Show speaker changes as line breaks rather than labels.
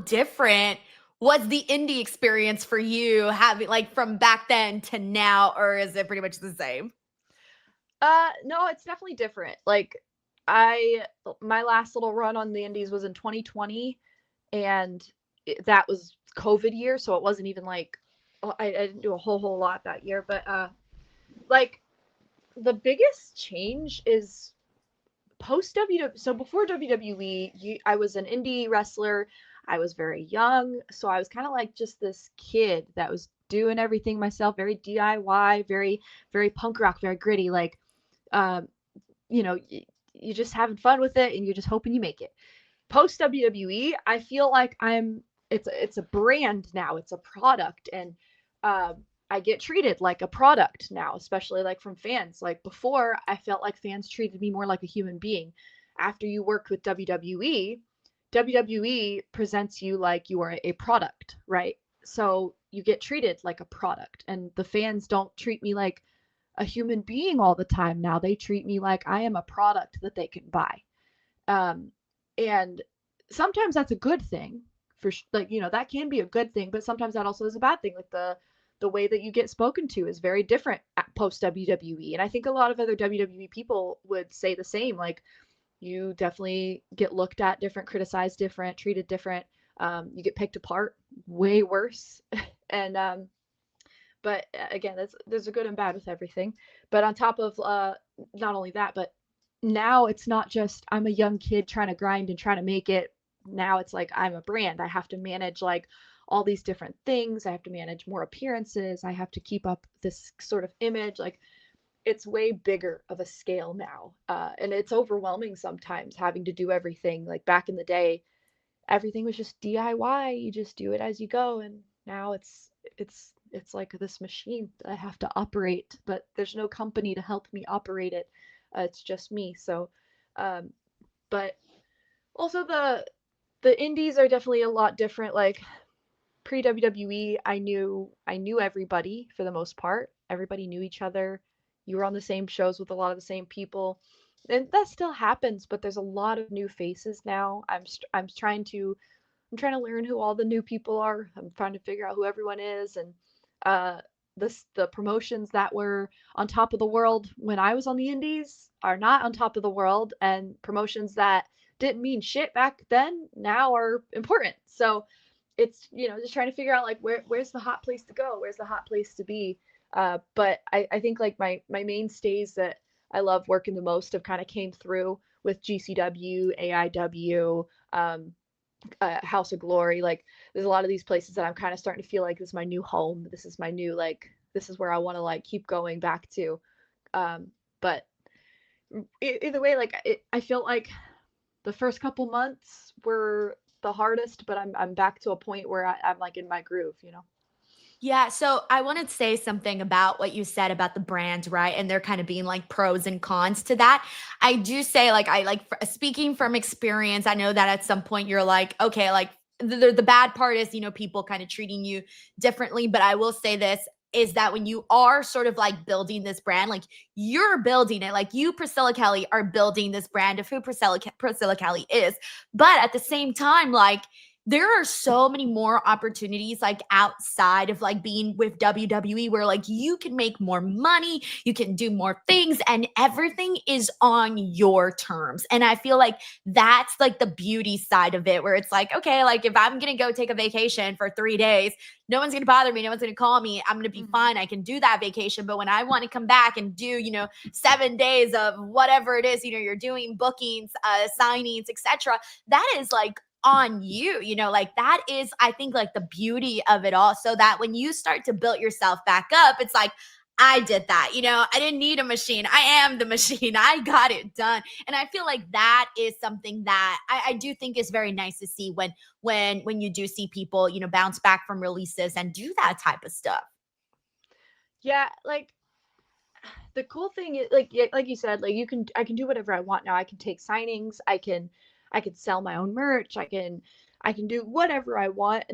different was the indie experience for you, having like from back then to now, or is it pretty much the same?
No, it's definitely different. Like I my last little run on the indies was in 2020 and that was COVID year, so it wasn't even like I didn't do a whole lot that year, but like the biggest change is post WWE. So before WWE, I was an indie wrestler. I was very young, so I was kind of like just this kid that was doing everything myself, very DIY, very punk rock, very gritty. Like, um, you know, you're just having fun with it, and you're just hoping you make it. Post WWE, I feel like it's a brand now, it's a product, and I get treated like a product now, especially like from fans. Like before, I felt like fans treated me more like a human being. After you worked with WWE, WWE presents you like you are a product, right? So you get treated like a product, and the fans don't treat me like a human being all the time now. They treat me like I am a product that they can buy. Um, and sometimes that's a good thing like, that can be a good thing, but sometimes that also is a bad thing. Like the way that you get spoken to is very different at post WWE. And I think a lot of other WWE people would say the same. Like you definitely get looked at different, criticized different, treated different. You get picked apart way worse. and but again, there's a good and bad with everything. But on top of not only that, but now it's not just I'm a young kid trying to grind and trying to make it. Now it's like I'm a brand. I have to manage like all these different things. I have to manage more appearances. I have to keep up this sort of image. Like it's way bigger of a scale now. And it's overwhelming sometimes having to do everything. Like back in the day, everything was just DIY. You just do it as you go. And now it's like this machine that I have to operate, but there's no company to help me operate it. It's just me. So, um, but also the indies are definitely a lot different. Like pre WWE, I knew everybody for the most part. Everybody knew each other. You were on the same shows with a lot of the same people. And that still happens, but there's a lot of new faces now. I'm trying to learn who all the new people are. I'm trying to figure out who everyone is, and uh, the promotions that were on top of the world when I was on the Indies are not on top of the world, and promotions that didn't mean shit back then now are important. So it's just trying to figure out like where's the hot place to go, where's the hot place to be. But I think like my mainstays that I love working the most have kind of came through with GCW, AIW, House of Glory. Like there's a lot of these places that I'm kind of starting to feel like this is my new home. This is my new like this is where I want to like keep going back to. But either way, like I feel like the first couple months were the hardest, but I'm back to a point where I'm like in my groove.
Yeah, so I want to say something about what you said about the brand, right? And there kind of being like pros and cons to that. I do say, like, speaking from experience, I know that at some point you're like, okay, like the bad part is, people kind of treating you differently. But I will say this is that when you are sort of like building this brand, like you're building it, like you, Priscilla Kelly, are building this brand of who Priscilla Kelly is. But at the same time, like, there are so many more opportunities like outside of like being with WWE where like you can make more money, you can do more things, and everything is on your terms. And I feel like that's like the beauty side of it, where it's like, okay, like if I'm gonna go take a vacation for 3 days, no one's gonna bother me, no one's gonna call me, I'm gonna be
Mm-hmm.
fine, I can do that vacation. But when I want to come back and do, 7 days of whatever it is, you're doing bookings, signings, etc., that is like on you, like that is, I think, like the beauty of it all. So that when you start to build yourself back up, it's like, I did that, I didn't need a machine, I am the machine, I got it done. And I feel like that is something that I do think is very nice to see when you do see people, bounce back from releases and do that type of stuff.
Yeah, like the cool thing is like yeah, like you said, like I can do whatever I want now. I can take signings, I can sell my own merch, I can do whatever I want.